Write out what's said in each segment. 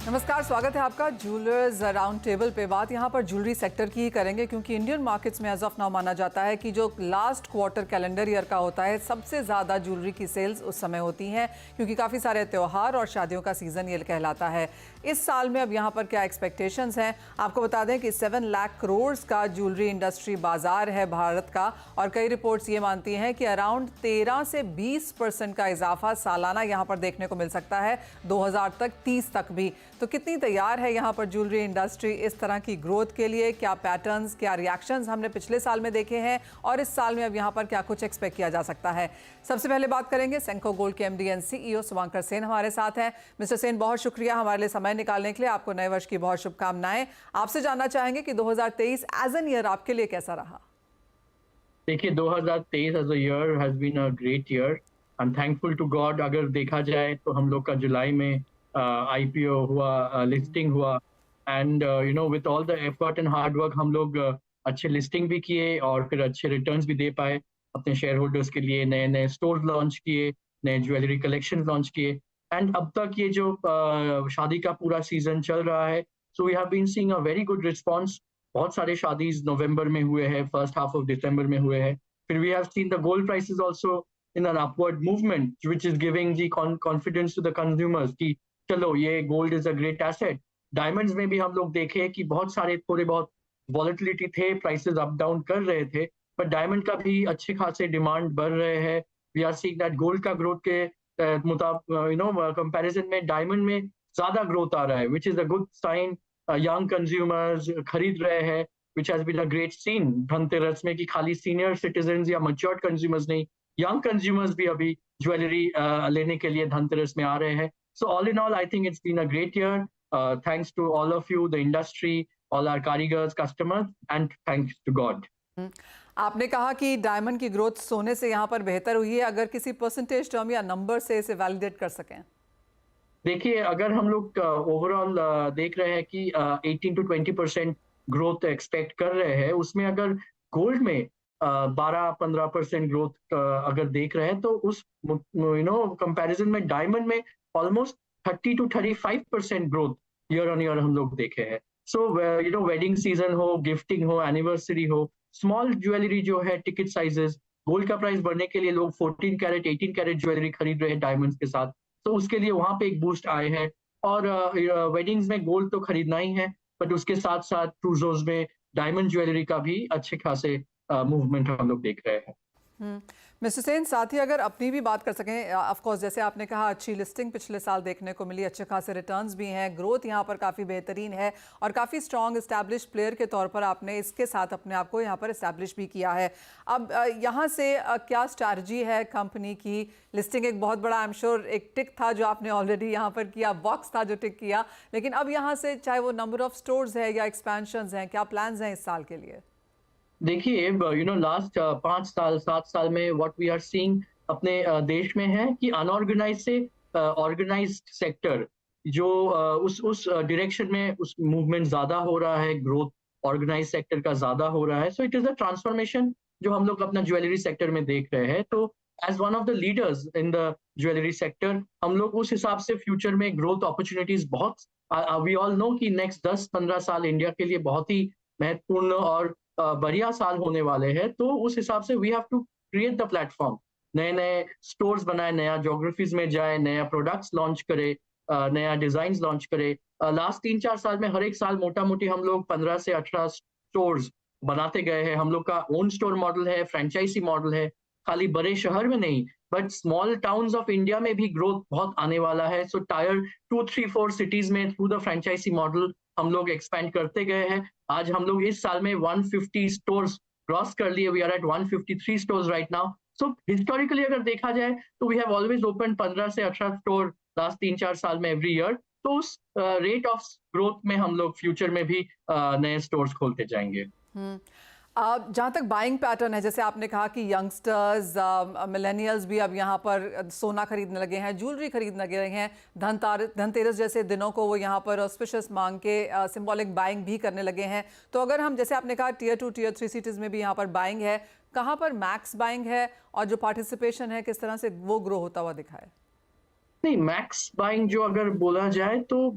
नमस्कार, स्वागत है आपका ज्वेलर्स राउंड टेबल पे। बात यहाँ पर ज्वेलरी सेक्टर की ही करेंगे क्योंकि इंडियन मार्केट्स में एज ऑफ नाउ माना जाता है कि जो लास्ट क्वार्टर कैलेंडर ईयर का होता है सबसे ज़्यादा ज्वेलरी की सेल्स उस समय होती हैं क्योंकि काफ़ी सारे त्यौहार और शादियों का सीज़न ये कहलाता है। इस साल में अब यहाँ पर क्या एक्सपेक्टेशंस हैं, आपको बता दें कि 7 लाख करोड़ का ज्वेलरी इंडस्ट्री बाजार है भारत का और कई रिपोर्ट्स ये मानती हैं कि अराउंड 13 से 20% का इजाफा सालाना यहाँ पर देखने को मिल सकता है 2030 तक भी। तो कितनी तैयार है यहाँ पर ज्वेलरी इंडस्ट्री इस तरह की ग्रोथ के लिए? क्या पैटर्न्स, क्या रिएक्शंस हमने पिछले साल में देखे हैं और इस साल में अब यहाँ पर क्या कुछ एक्सपेक्ट किया जा सकता है? सबसे पहले बात करेंगे सेंको गोल्ड के एमडी एंड सीईओ शुभंकर सेन हमारे साथ हैं। मिस्टर सेन, बहुत शुक्रिया हमारे लिए समय निकालने के लिए। आपको नए वर्ष की बहुत शुभकामनाएं। आपसे जानना चाहेंगे कि 2023 एज एन ईयर आपके लिए कैसा रहा? देखिए, 2023 as a year has been a great year. I am thankful to God. अगर देखा जाए तो हम लोग का जुलाई में आईपीओ हुआ, लिस्टिंग हुआ and with all the effort and hard work हम लोग अच्छे लिस्टिंग भी किए और फिर अच्छे रिटर्न्स भी दे पाए अपने शेयर होल्डर्स के लिए। नए नए स्टोर लॉन्च किए, नए ज्वेलरी कलेक्शन लॉन्च किए एंड अब तक ये जो शादी का पूरा सीजन चल रहा है, so we have been seeing a very good response. बहुत सारे शादीज नवंबर में हुए हैं, फर्स्ट हाफ ऑफ दिसंबर में हुए हैं। फिर we have seen the gold prices also in an upward movement which is giving the confidence to the consumers कि चलो ये gold is a great asset. Diamonds में भी हम लोग देखे कि बहुत सारे थोड़े बहुत वॉलेटिलिटी थे, प्राइसेस अप डाउन कर रहे थे, पर डायमंड का भी अच्छे खासे डिमांड बढ़ रहे हैं। We are seeing that gold का ग्रोथ के मुताबिक कंपैरिजन में डायमंड में ज्यादा ग्रोथ आ रहा है, which is a good sign. Young consumers खरीद रहे हैं, which has been a great scene Dhanteras में कि खाली सीनियर सिटीजन या मैच्योर्ड कंज्यूमर्स नहीं, यंग कंज्यूमर्स भी अभी ज्वेलरी लेने के लिए धनतेरस में आ रहे हैं। So all in all, I think it's been a great year. Thanks to all of you, the industry, all our karigars, customers, and thanks to God. आपने कहा कि डायमंड की ग्रोथ सोने से यहाँ पर बेहतर हुई है। अगर किसी परसेंटेज टर्म या नंबर से इसे वैलिडेट कर सकें? देखिए, अगर हम लोग ओवरऑल देख रहे हैं कि 18 to 20% ग्रोथ एक्सपेक्ट कर रहे हैं, उसमें अगर गोल्ड में 12-15% ग्रोथ अगर देख रहे हैं तो उस कंपैरिजन में डायमंड में almost 30 to 35% growth year on year हम लोग देखे हैं। सो वेडिंग सीजन हो, गिफ्टिंग हो, एनिवर्सरी हो, स्मॉल ज्वेलरी जो है, टिकट साइजेस, गोल्ड का प्राइस बढ़ने के लिए लोग 14 कैरेट 18 कैरेट ज्वेलरी खरीद रहे हैं डायमंड्स के साथ, तो उसके लिए वहां पे एक बूस्ट आए हैं। और वेडिंग्स में गोल्ड तो खरीदना ही है, बट उसके साथ साथ क्रूजोज में डायमंड ज्वेलरी का भी अच्छे खासे मूवमेंट हम लोग देख रहे हैं। मिस्टर सेन, साथ ही अगर अपनी भी बात कर सकें, ऑफ कोर्स जैसे आपने कहा अच्छी लिस्टिंग पिछले साल देखने को मिली, अच्छे खासे रिटर्न्स भी हैं, ग्रोथ यहाँ पर काफ़ी बेहतरीन है और काफ़ी स्ट्रॉन्ग इस्टेब्लिश प्लेयर के तौर पर आपने इसके साथ अपने आप को यहाँ पर इस्टेब्लिश भी किया है। अब यहाँ से क्या स्ट्रैटेजी है कंपनी की? लिस्टिंग एक बहुत बड़ा, आई एम श्योर एक टिक था जो आपने ऑलरेडी यहाँ पर किया, बॉक्स था जो टिक किया, लेकिन अब यहाँ से चाहे वो नंबर ऑफ स्टोर्स है या एक्सपेंशन हैं, क्या प्लान्स हैं इस साल के लिए? देखिए, लास्ट 5 साल 7 साल में व्हाट वी आर सीइंग अपने देश में है कि अनऑर्गेनाइज से ऑर्गेनाइज्ड सेक्टर जो उस डायरेक्शन में उस मूवमेंट ज्यादा हो रहा है, ग्रोथ ऑर्गेनाइज सेक्टर का ज्यादा हो रहा है। So it is a transformation जो हम लोग अपना ज्वेलरी सेक्टर में देख रहे हैं। तो as one of the leaders in the jewellery sector हम लोग उस हिसाब से फ्यूचर में ग्रोथ अपॉर्चुनिटीज बहुत, वी ऑल नो कि नेक्स्ट 10-15 साल इंडिया के लिए बहुत ही महत्वपूर्ण और बढ़िया साल होने वाले हैं। तो उस हिसाब से we have to create the platform, नए नए स्टोर्स बनाए, नया ज्योग्राफीज में जाए, नया प्रोडक्ट्स लॉन्च करे, नया डिजाइन लॉन्च करे। लास्ट 3-4 साल में हर एक साल मोटा मोटी हम लोग 15 से 18 स्टोर्स बनाते गए हैं। हम लोग का ओन स्टोर मॉडल है, फ्रेंचाइजी मॉडल है, खाली बड़े शहर में नहीं but small towns of India में भी ग्रोथ बहुत आने वाला है। सो टायर 2-3-4 सिटीज में थ्रू द फ्रेंचाइजी मॉडल हम लोग एक्सपेंड करते गए हैं। आज हम लोग इस साल में 150 स्टोर्स क्रॉस कर लिए। We are at 153 stores right now. So historically अगर देखा जाए तो वी हैव ऑलवेज ओपन 15 से 18 स्टोर लास्ट 3-4 साल में एवरी ईयर। तो उस रेट ऑफ ग्रोथ में हम लोग फ्यूचर में भी नए स्टोर्स खोलते जाएंगे। जहाँ तक बाइंग पैटर्न है, जैसे आपने कहा कि यंगस्टर्स, मिलेनियल्स भी अब यहाँ पर सोना खरीदने लगे हैं, ज्वेलरी खरीदने लगे हैं, धनतेरस जैसे दिनों को वो यहाँ पर ऑस्पिशियस मांग के सिंबॉलिक बाइंग भी करने लगे हैं। तो अगर हम, जैसे आपने कहा टियर 2 टियर 3 सिटीज़ में भी यहाँ पर बाइंग है, कहाँ पर मैक्स बाइंग है और जो पार्टिसिपेशन है किस तरह से वो ग्रो होता हुआ दिखा है? नहीं, मैक्स बाइंग जो अगर बोला जाए तो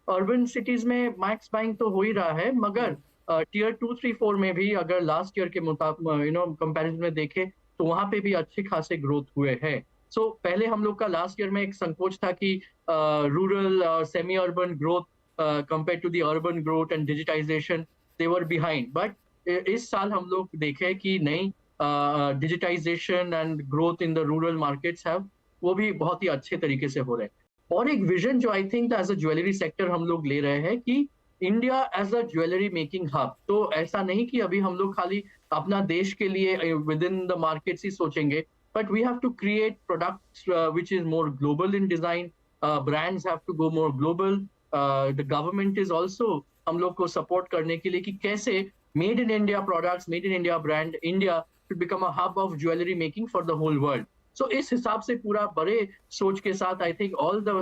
अर्बन सिटीज में मैक्स बाइंग तो हो ही रहा है, मगर टीयर 2, 3, 4 में भी अगर लास्ट ईयर के मुताबिक कंपैरिजन में देखें तो वहां पे भी अच्छे खासे ग्रोथ हुए हैं। सो पहले हम लोग का लास्ट ईयर में एक संकोच था कि रूरल और semi urban growth compare to the urban growth and digitization they were behind, but इस साल हम लोग देखे कि नहीं, digitization and growth in the rural markets have वो भी बहुत ही अच्छे तरीके से हो रहे हैं। और एक विजन जो I think as a jewellery sector हम लोग ले रहे हैं कि India as a jewellery making hub. तो ऐसा नहीं कि अभी हम लोग खाली अपना देश के लिए विद इन द मार्केट्स ही सोचेंगे, but we have to create products which is more global in design. Brands have to go more global. The government is also हम लोग को support करने के लिए कि कैसे made in India products, made in India brand, India should become a hub of jewelry making for the whole world. So इस हिसाब से पूरा बड़े सोच के साथ I think all the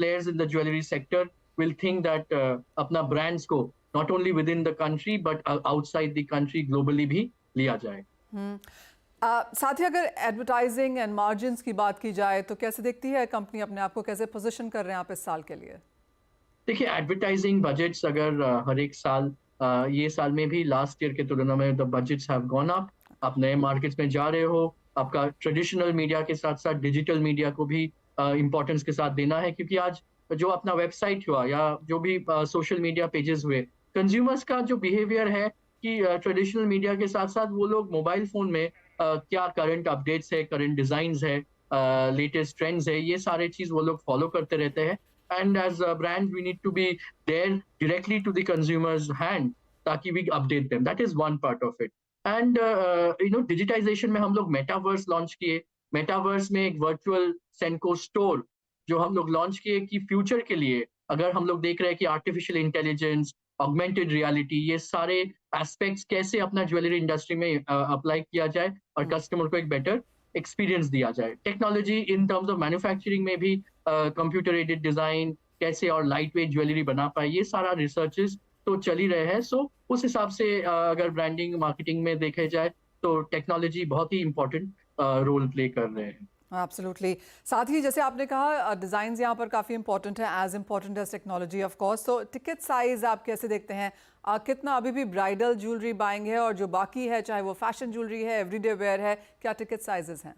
players in the jewelry sector will think that अपना brands को not only within the country but outside the country globally भी लिया जाए। साथ ही अगर एडवर्टाइजिंग एंड मार्जिन्स की बात की जाए तो कैसे देखती है कंपनी अपने आप को, कैसे पोजीशन कर रहे हैं आप इस साल के लिए? देखिए, एडवर्टाइजिंग बजट्स अगर हर एक साल ये साल में भी लास्ट ईयर के तुलना में the budgets have gone up. आप नए मार्केट्स में जा रहे हो, आपका ट्रेडिशनल मीडिया के साथ साथ डिजिटल मीडिया को भी इम्पोर्टेंस के साथ देना है, क्योंकि आज जो अपना वेबसाइट हुआ या जो भी सोशल मीडिया पेजेस हुए, कंज्यूमर्स का जो बिहेवियर है कि ट्रेडिशनल मीडिया के साथ साथ वो लोग मोबाइल फोन में क्या करंट अपडेट्स है, करंट डिजाइन्स है, लेटेस्ट ट्रेंड्स है, ये सारे चीज वो लोग फॉलो करते रहते हैं। And as brand we need to be there directly to the consumers hand ताकि we update them. That is one part of it. And digitisation में हम लोग मेटावर्स लॉन्च किए। मेटावर्स में एक वर्चुअल सेंको स्टोर जो हम लोग लॉन्च किए कि फ्यूचर के लिए अगर हम लोग देख रहे हैं कि आर्टिफिशियल इंटेलिजेंस, ऑगमेंटेड रियलिटी, ये सारे एस्पेक्ट्स कैसे अपना ज्वेलरी इंडस्ट्री में अप्लाई किया जाए और कस्टमर को एक बेटर एक्सपीरियंस दिया जाए। Technology in terms of manufacturing में भी कंप्यूटर एडेड डिजाइन कैसे और लाइट वेट ज्वेलरी बना पाए, ये सारा रिसर्चेस तो चल ही रहे हैं। सो उस हिसाब से अगर ब्रांडिंग मार्केटिंग में देखे जाए तो टेक्नोलॉजी बहुत ही इंपॉर्टेंट रोल प्ले कर रहे हैं। एब्सोल्युटली। साथ ही जैसे आपने कहा डिज़ाइंस यहाँ पर काफ़ी इंपॉर्टेंट है, as important as technology of course. तो टिकट साइज आप कैसे देखते हैं? कितना अभी भी ब्राइडल ज्वेलरी बाइंग है और जो बाकी है चाहे वो फैशन ज्वेलरी है, एवरीडे वेयर है, क्या टिकट साइजेस हैं?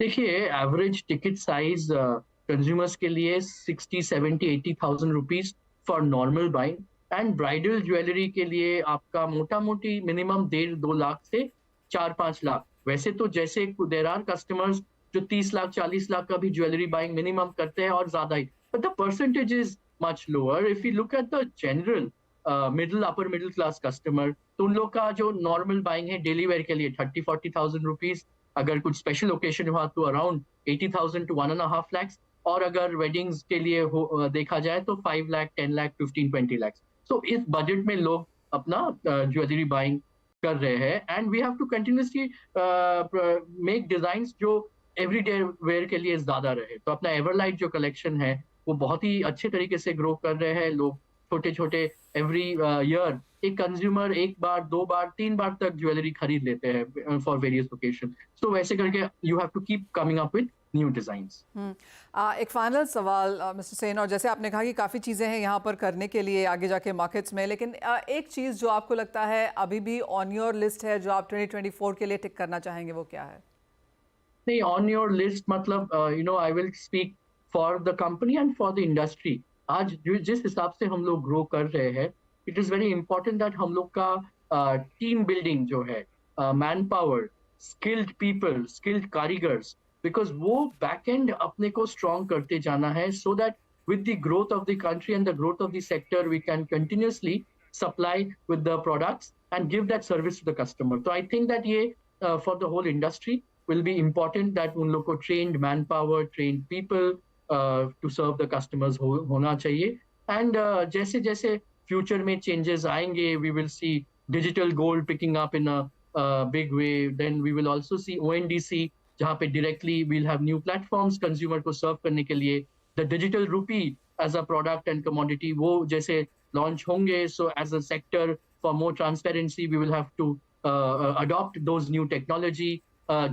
देखिए, एवरेज टिकट साइज कंज्यूमर्स के लिए 60, 70, 80,000 rupees for normal buying, and bridal jewellery के लिए आपका मोटा मोटी मिनिमम 1.5-2 लाख से 4-5 लाख। वैसे तो जैसे देयर आर कस्टमर्स जो 30 लाख 40 लाख का भी ज्वेलरी बाइंग मिनिमम करते हैं और ज्यादा ही, but the percentage is much lower if you look at the general middle upper middle class customer. तो उन लोग का जो नॉर्मल बाइंग है डेली वेयर के लिए 30-40,000 रुपीज, अगर कुछ स्पेशल ओकेजन हुआ तो अराउंड 80,000 to 1.5 lakhs, और अगर वेडिंग्स के लिए देखा जाए तो 5 लाख 10 लाख 15-20 लाख। सो इस बजट में लोग अपना ज्वेलरी बाइंग कर रहे हैं, and we have to continuously make designs जो एवरीडे वेयर के लिए ज्यादा रहे। तो अपना एवरलाइट जो कलेक्शन है वो बहुत ही अच्छे तरीके से ग्रो कर रहे हैं। लोग छोटे छोटे एवरी ईयर एक कंज्यूमर 1 बार 2 बार 3 बार तक ज्वेलरी खरीद लेते हैं फॉर वेरियस ओकेजन। तो वैसे करके you have to keep coming up with new designs. एक फाइनल सवाल मिस्टर सेन, और जैसे आपने कहा कि काफ़ी चीज़ें हैं यहाँ पर करने के लिए आगे जाके मार्केट्स में, लेकिन एक चीज़ जो आपको लगता है अभी भी ऑन योर लिस्ट है जो आप 2024 के लिए टिक करना चाहेंगे, वो क्या है? नहीं, ऑन योर लिस्ट मतलब I will speak for the company and for the industry. आज जिस हिसाब से हम लोग ग्रो कर रहे हैं, it is very important that हम लोग का टीम बिल्डिंग जो है, man power, skilled people, skilled कारीगर्स, बिकॉज वो बैक एंड अपने को स्ट्रॉन्ग करते जाना है, so that with the growth of the country and the growth of the sector, we can continuously supply with the products and give that service to the customer. So I think that ये for the whole industry will be important that उन लोग को trained manpower, trained people to serve the customers होना चाहिए। And जैसे जैसे future में changes आएंगे, we will see digital gold picking up in a big way. Then we will also see ONDC, जहाँ पे directly we'll have new platforms consumer को serve करने के लिए। The digital rupee as a product and commodity वो जैसे launch होंगे, so as a sector for more transparency we will have to adopt those new technology,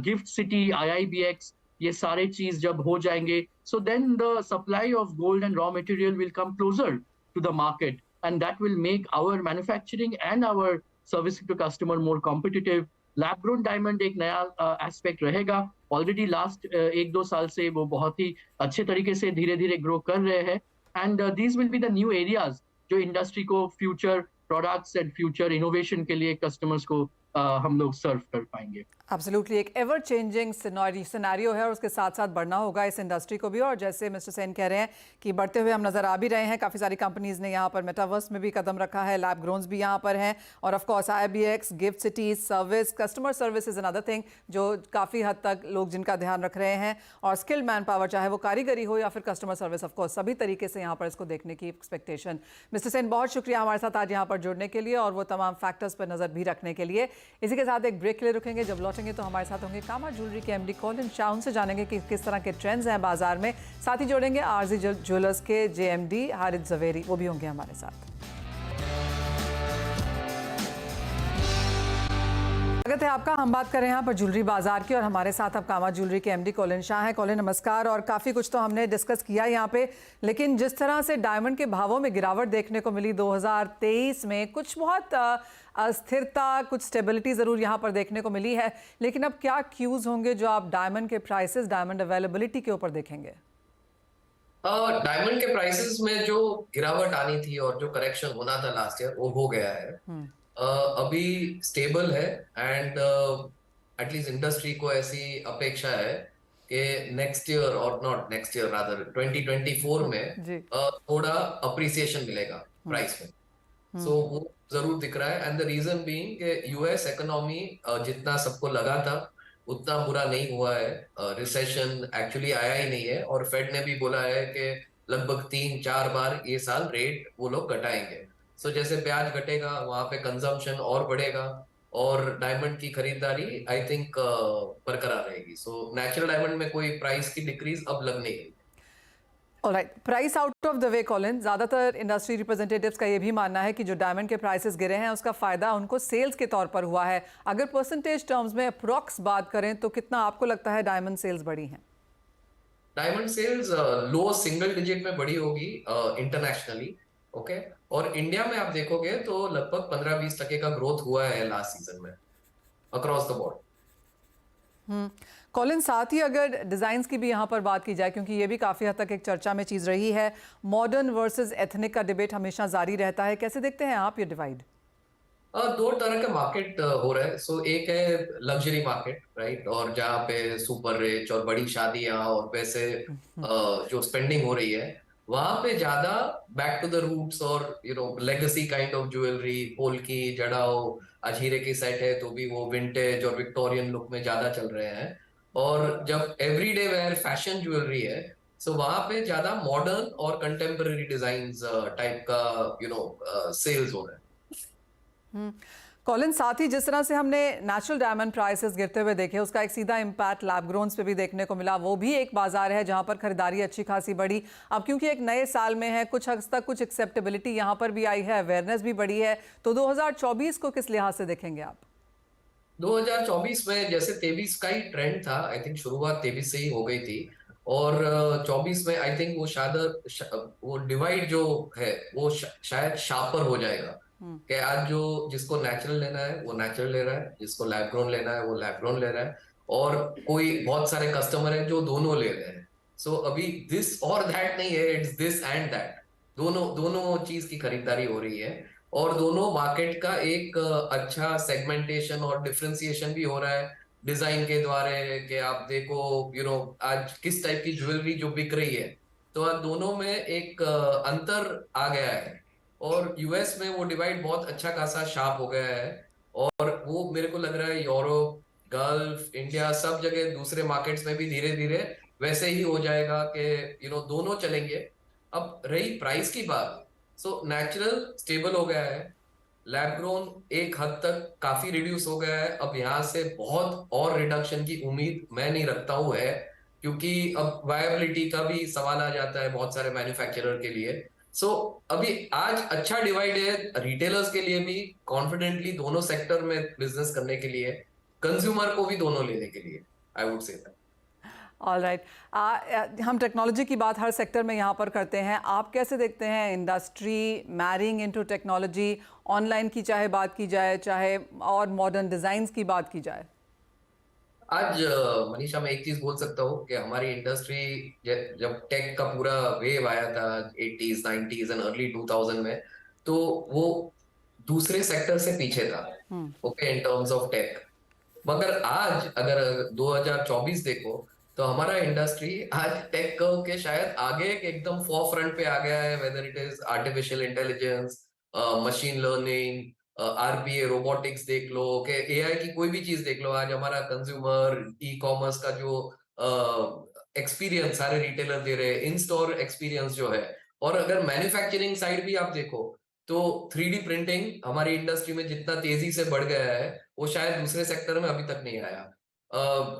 gift city, IIBX, ये सारे चीज जब हो जाएंगे, so then the supply of gold and raw material will come closer to the market, and that will make our manufacturing and our service to customer more competitive. Lab grown diamond एक नया aspect रहेगा. Already last 1-2 साल से वो बहुत ही अच्छे तरीके से धीरे धीरे ग्रो कर रहे हैं. And these will be the new areas जो इंडस्ट्री को future products and future innovation के लिए कस्टमर्स को हम लोग सर्व कर पाएंगे. एब्सोल्युटली एक एवर चेंजिंग सिनेरियो है और उसके साथ साथ बढ़ना होगा इस इंडस्ट्री को भी. और जैसे मिस्टर सेन कह रहे हैं कि बढ़ते हुए हम नज़र आ भी रहे हैं. काफ़ी सारी कंपनीज़ ने यहाँ पर मेटावर्स में भी कदम रखा है. लैब ग्रोन्स भी यहाँ पर हैं. और of course IBX, gift cities, service, customer service is another thing जो काफ़ी हद तक लोग जिनका ध्यान रख रहे हैं. और स्किल्ड मैन पावर, चाहे वो कारीगरी हो या फिर कस्टमर सर्विस, ऑफ कोर्स सभी तरीके से यहाँ पर इसको देखने की एक्सपेक्टेशन. मिस्टर सेन, बहुत शुक्रिया हमारे साथ आज यहाँ पर जुड़ने के लिए और वो तमाम फैक्टर्स पर नज़र भी रखने के लिए. इसी के साथ एक ब्रेक के लिए रुकेंगे. जब लौटेंगे तो हमारे साथ होंगे कामा ज्वेलरी के MD कॉलिन शाह. उनसे जानेंगे कि किस तरह के ट्रेंड्स हैं बाजार में. साथ ही जोड़ेंगे RZ ज्वेलर्स के JMD हारिद जवेरी, वो भी होंगे हमारे साथ. स्वागत है आपका. हम बात कर रहे हैं यहाँ पर ज्वेलरी बाजार की और हमारे साथ अब कामा ज्वेलरी के MD कॉलिन शाह हैं. कॉलिन, नमस्कार. और काफ़ी कुछ तो हमने डिस्कस किया यहाँ पे, लेकिन जिस तरह से डायमंड के भावों में गिरावट देखने को मिली 2023 में, कुछ बहुत अस्थिरता, कुछ स्टेबिलिटी ज़रूर यहाँ पर देखने को मिली है. लेकिन अब क्या क्यूज़ होंगे जो आप डायमंड के प्राइसेस, डायमंड अवेलेबिलिटी के ऊपर देखेंगे? डायमंड के प्राइसेस में जो गिरावट आनी थी और जो करेक्शन होना था लास्ट ईयर, वो हो गया है. अभी स्टेबल है एंड एटलीस्ट इंडस्ट्री को ऐसी अपेक्षा है कि नेक्स्ट ईयर और नॉट नेक्स्ट ईयर रादर 2024 में थोड़ा अप्रिसिएशन मिलेगा प्राइस में. सो वो जरूर दिख रहा है. एंड द रीजन बीइंग कि यूएस इकोनॉमी जितना सबको लगा था उतना बुरा नहीं हुआ है. रिसेशन एक्चुअली आया ही नहीं है और फेड ने भी बोला है कि लगभग 3-4 बार ये साल रेट वो लोग घटाएंगे. सो जैसे प्याज घटेगा वहां पे कंजम्पशन और बढ़ेगा और डायमंड की खरीदारी आई थिंक बरकरार रहेगी. सो नेचुरल डायमंड में कोई प्राइस की डिक्रीज अब लग नहीं रही. Alright, price out of the way Colin. ज़्यादातर इंडस्ट्री रिप्रेजेंटेटिव्स का ये भी मानना है कि जो डायमंड के प्राइसेस गिरे हैं उसका फ़ायदा उनको सेल्स के तौर पर हुआ है. अगर परसेंटेज टर्म्स में अप्रॉक्स बात करें तो कितना आपको लगता है डायमंड सेल्स बढ़ी हैं? डायमंड सेल्स लो सिंगल डिजिट में बढ़ी होगी इंटरनेशनली. ओके. और इंडिया में आप देखोगे तो लगभग 15-20% का ग्रोथ हुआ है लास्ट सीजन में अक्रॉस द बोर्ड. कॉलिन, साथ ही अगर डिज़ाइंस की भी यहाँ पर बात की जाए, क्योंकि ये भी काफ़ी हद तक एक चर्चा में चीज़ रही है, मॉडर्न वर्सेस एथनिक का डिबेट हमेशा जारी रहता है. कैसे देखते हैं आप ये डिवाइड? दो तरह के मार्केट हो रहे हैं. सो एक है लग्जरी मार्केट, राइट, और जहाँ पे सुपर रिच और बड़ी शादियां और पैसे जो स्पेंडिंग हो रही है वहां पे ज्यादा बैक टू द रूट्स और legacy kind of jewellery, polki, jadau, आज हीरे की सेट है तो भी वो विंटेज और विक्टोरियन लुक में ज्यादा चल रहे हैं. और जब एवरीडे वेयर फैशन ज्वेलरी है सो वहां पे ज्यादा मॉडर्न और कंटेम्पररी डिजाइन्स टाइप का सेल्स हो रहे हैं. कॉलिन, साथ ही जिस तरह से हमने नेचुरल डायमंड प्राइसेस गिरते हुए देखे, उसका एक सीधा इम्पैक्ट लैब ग्रोन्स पे भी देखने को मिला. वो भी एक बाजार है जहां पर खरीदारी अच्छी खासी बढ़ी. अब क्योंकि एक नए साल में है, कुछ हद तक कुछ एक्सेप्टेबिलिटी यहां पर भी आई है, अवेयरनेस भी बढ़ी है. तो 2024 को किस लिहाज से देखेंगे आप? 2024 में जैसे 23 का ही ट्रेंड था, आई थिंक शुरुआत 23 से ही हो गई थी. और 24 में आई थिंक वो शायद वो डिवाइड जो है वो शायद शार्पर हो जाएगा. कि आज जो जिसको नेचुरल लेना है वो नेचुरल ले रहा है, जिसको लैब ग्रोन लेना है वो लैब ग्रोन ले रहा है, और कोई बहुत सारे कस्टमर है जो दोनों ले रहे हैं. सो अभी दिस और दैट नहीं है, इट्स दिस एंड दैट. दोनों चीज की खरीदारी हो रही है और दोनों मार्केट का एक अच्छा सेगमेंटेशन और डिफरेंशिएशन भी हो रहा है डिजाइन के द्वारा. कि आप देखो आज किस टाइप की ज्वेलरी जो बिक रही है, तो आज दोनों में एक अंतर आ गया है. और यूएस में वो डिवाइड बहुत अच्छा खासा शार्प हो गया है और वो मेरे को लग रहा है यूरोप, गल्फ, इंडिया, सब जगह दूसरे मार्केट्स में भी धीरे धीरे वैसे ही हो जाएगा कि दोनों चलेंगे. अब रही प्राइस की बात, सो नेचुरल स्टेबल हो गया है, लैब ग्रोन एक हद तक काफी रिड्यूस हो गया है. अब यहाँ से बहुत और रिडक्शन की उम्मीद मैं नहीं रखता हूँ है, क्योंकि अब वायबिलिटी का भी सवाल आ जाता है बहुत सारे मैन्युफैक्चरर के लिए. सो अभी आज अच्छा डिवाइड है रिटेलर्स के लिए भी, कॉन्फिडेंटली दोनों सेक्टर में बिजनेस करने के लिए, कंज्यूमर को भी दोनों लेने के लिए, I would say that. All right. हम टेक्नोलॉजी की बात हर सेक्टर में यहाँ पर करते हैं, आप कैसे देखते हैं industry marrying into technology, online की चाहे बात की जाए, चाहे और मॉडर्न डिज़ाइंस की बात की जाए? आज मनीषा, मैं एक चीज बोल सकता हूँ कि हमारी इंडस्ट्री जब टेक का पूरा वेव आया था 80s 90s एंड अर्ली 2000 में, तो वो दूसरे सेक्टर से पीछे था, okay, in terms of tech. मगर आज अगर 2024 देखो, तो हमारा इंडस्ट्री आज टेक कर्व के शायद आगे एकदम फॉर फ्रंट पे आ गया है, whether it is artificial intelligence, machine learning, RPA, robotics देख लो, कि एआई की कोई भी चीज देख लो। आज हमारा कंज्यूमर ई कॉमर्स का जो एक्सपीरियंस सारे रिटेलर दे रहे हैं, इन स्टोर एक्सपीरियंस जो है, और अगर मैन्युफैक्चरिंग साइड भी आप देखो, तो 3D प्रिंटिंग हमारी इंडस्ट्री में जितना तेजी से बढ़ गया है, वो शायद दूसरे सेक्टर में अभी तक नहीं आया।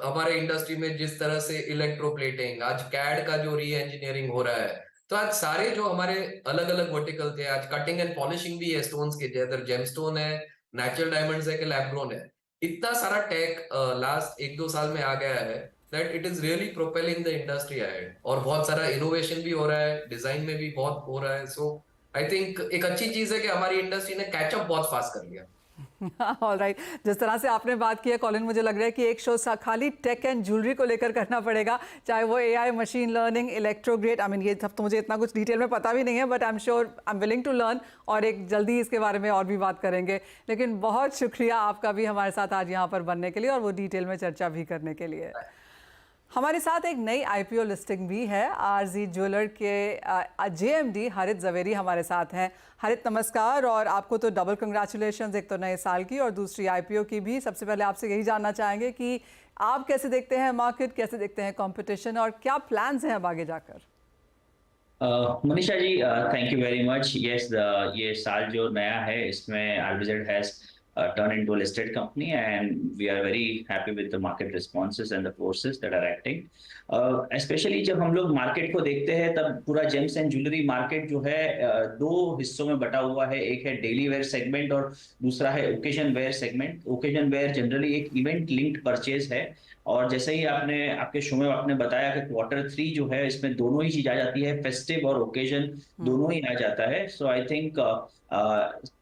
हमारे इंडस्ट्री में जिस तरह से इलेक्ट्रोप्लेटिंग, आज कैड का जो री इंजीनियरिंग हो रहा है, तो आज सारे जो हमारे अलग अलग वर्टिकल थे, आज कटिंग एंड पॉलिशिंग भी है स्टोन्स के, जैसे जेमस्टोन है, नेचुरल डायमंड्स है, कि लैब ग्रोन है। इतना सारा टेक लास्ट 1-2 साल में आ गया है that it is really propelling the industry ahead, और बहुत सारा इनोवेशन भी हो रहा है, डिजाइन में भी बहुत हो रहा है। सो आई थिंक एक अच्छी चीज है कि हमारी इंडस्ट्री ने कैचअप बहुत फास्ट कर लिया। All right. जिस तरह से आपने बात की है कॉलिन, मुझे लग रहा है कि एक शो खाली टेक एंड ज्वेलरी को लेकर करना पड़ेगा, चाहे वो एआई, मशीन लर्निंग, इलेक्ट्रोग्रेड। आई मीन ये सब तो मुझे इतना कुछ डिटेल में पता भी नहीं है, but I am sure I am willing to learn, और एक जल्दी इसके बारे में और भी बात करेंगे। लेकिन बहुत शुक्रिया आपका भी हमारे साथ आज यहाँ पर बनने के लिए और वो डिटेल में चर्चा भी करने के लिए। हमारे साथ एक नई आईपीओ लिस्टिंग भी है। आरजी ज्वेलर के जेएमडी हरित जवेरी हमारे साथ हैं। हरित, नमस्कार, और आपको तो डबल कंग्रेचुलेशंस, एक तो नए साल की और दूसरी आईपीओ की भी। सबसे पहले आपसे यही जानना चाहेंगे कि आप कैसे देखते हैं मार्केट, कैसे देखते हैं कंपटीशन, और क्या प्लान्स हैं अब आगे जाकर? Manisha ji, thank you very much. Yes, ये साल जो नया है इसमें RVZ has turned into a listed company, and we are very happy with the market responses and the forces that are acting. Especially जब हम लोग मार्केट को देखते हैं तब पूरा जेम्स एंड ज्वेलरी मार्केट जो है दो हिस्सों में बटा हुआ है। एक है डेली वेयर सेगमेंट और दूसरा है occasion wear segment. Occasion wear generally एक इवेंट लिंक्ड परचेज है, और जैसे ही आपके शो में आपने बताया कि Q3 जो है इसमें दोनों ही चीज आ जाती है, फेस्टिव और ओकेजन दोनों ही आ जाता है। So I think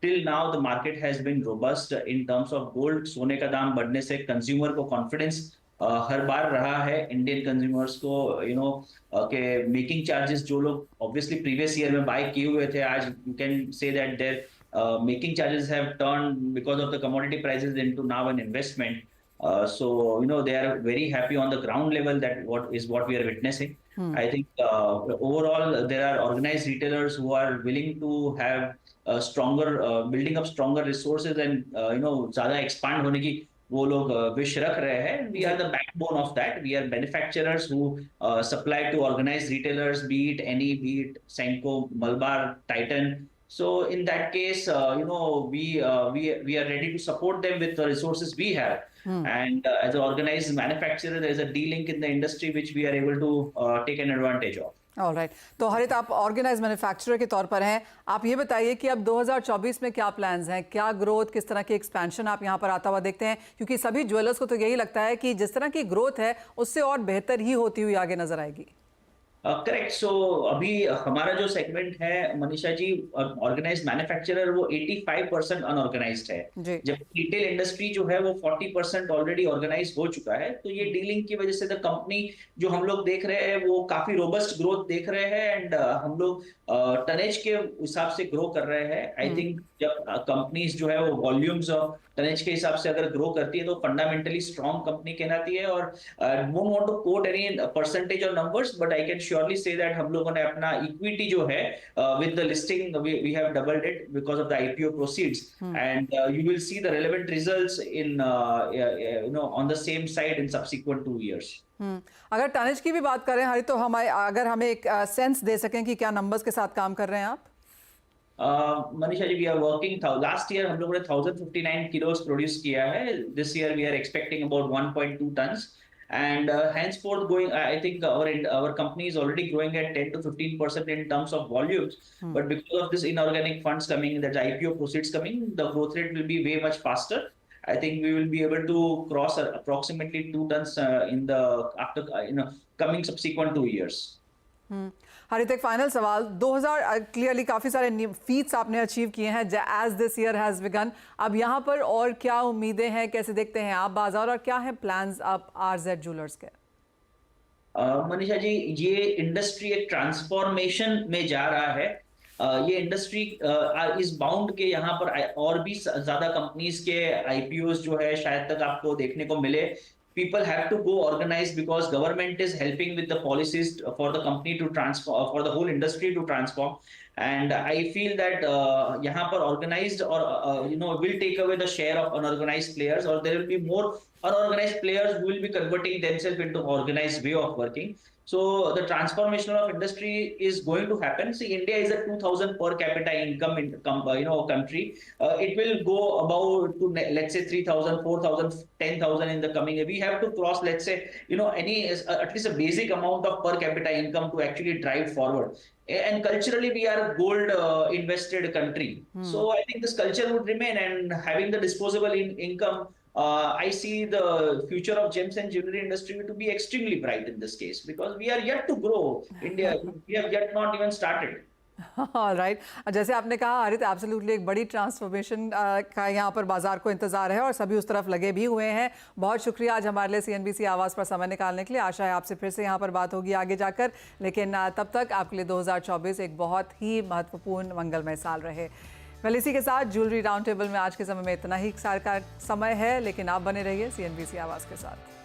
till now the market has been robust in terms of gold. सोने का दाम बढ़ने से कंज्यूमर को कॉन्फिडेंस हर बार रहा है, इंडियन कंज्यूमर्स को, के मेकिंग चार्जेस जो लोग ऑब्वियसली प्रीवियस ईयर में बाय किए हुए थे, आज you can see that there making charges have turned because of the commodity prices into now an investment. So they are very happy on the ground level, that what we are witnessing. I think overall there are organized retailers who are willing to have stronger building up stronger resources, and ज़्यादा expand होने की वो लोग wish रख रहे हैं. We are the backbone of that. We are manufacturers who supply to organized retailers, be it NE, be it Senco, Malabar, Titan. So in that case, we are ready to support them with the resources we have. And as an organized manufacturer, there is a D-link in the industry which we are able to take an advantage of. All right. तो हरित, आप organise manufacturer के तौर पर हैं, आप ये बताइए कि अब 2024 में क्या प्लान्स हैं, क्या ग्रोथ, किस तरह की एक्सपेंशन आप यहाँ पर आता हुआ देखते हैं? क्योंकि सभी ज्वेलर्स को तो यही लगता है कि जिस तरह की ग्रोथ है उससे और बेहतर ही होती हुई आगे नजर आएगी। करेक्ट। सो अभी हमारा जो सेगमेंट है मनीषा जी, ऑर्गेनाइज्ड मैन्युफैक्चरर, वो 85% अनऑर्गेनाइज्ड है, जब रिटेल इंडस्ट्री जो है वो 40% ऑलरेडी ऑर्गेनाइज हो चुका है। तो ये डीलिंग की वजह से द कंपनी जो हम लोग देख रहे हैं वो काफी रोबस्ट ग्रोथ देख रहे हैं, एंड हम लोग टनेज के हिसाब से ग्रो कर रहे हैं। आई थिंक जब कंपनीज जो है वो वॉल्यूम्स और टनेज के हिसाब से अगर ग्रो करती है तो फंडामेंटली स्ट्रॉन्ग कंपनी कहलाती है। और don't want to quote any percentage और numbers, but I can surely say that हम लोगों ने अपना इक्विटी जो है with the listing we have doubled it because of the IPO proceeds, and you will see the relevant results in on the same side in subsequent 2 years. अगर tonnage की भी बात करें हरी, तो अगर हमें एक सेंस दे सकें कि क्या नंबर्स के साथ काम कर रहे हैं आप? Manisha ji, we are working. Last year हम लोगों ने 1059 किलोस प्रोड्यूस किया है। This year we are expecting about 1.2 tons, and henceforth going, I think our company is already growing at 10 to 15% in terms of volumes, but because of this inorganic funds coming, that IPO proceeds coming, the growth rate will be way much faster. I think we will be able to cross approximately 2 tons in the after coming subsequent 2 years. हरित, एक final सवाल, 2000 clearly काफ़ी सारे feats आपने achieve किए हैं as this year has begun, अब यहाँ पर और क्या उम्मीदें हैं, कैसे देखते हैं आप बाजार और क्या है प्लान्स आप आरजेड ज्वेलर्स के? मनीषा जी, ये इंडस्ट्री एक ट्रांसफॉर्मेशन में जा रहा है। ये इंडस्ट्री इज बाउंड के यहाँ पर और भी ज्यादा कंपनीज के आईपीओस जो है शायद तक आपको देखने को मिले। People have to go organized because government is helping with the policies for the company to transform, for the whole industry to transform. And I feel that यहाँ पर organized or will take away the share of unorganized players, or there will be more unorganized players who will be converting themselves into organized way of working. So the transformation of industry is going to happen. See, India is a 2,000 per capita income country. It will go about to let's say 3,000, 4,000, 10,000 in the coming year. We have to cross, let's say, at least a basic amount of per capita income to actually drive forward. And culturally, we are a gold invested country. So I think this culture would remain, and having the disposable income. I see the future of gems and jewelry industry to be extremely bright in this case because we are yet to grow. India, we have yet not even started. Right, जैसे आपने कहा हरित, absolutely एक बड़ी transformation का यहाँ पर बाजार को इंतजार है और सभी उस तरफ लगे भी हुए हैं। बहुत शुक्रिया आज हमारे लिए CNBC आवाज़ पर समय निकालने के लिए। आशा है आपसे फिर से यहाँ पर बात होगी आगे जाकर, लेकिन तब तक आपके लिए 2024 एक बहुत ही महत्वपूर्ण मंगलमय साल रहे। वेल, इसी के साथ ज्वेलरी राउंड टेबल में आज के समय में इतना ही सार का समय है, लेकिन आप बने रहिए CNBC आवाज़ के साथ।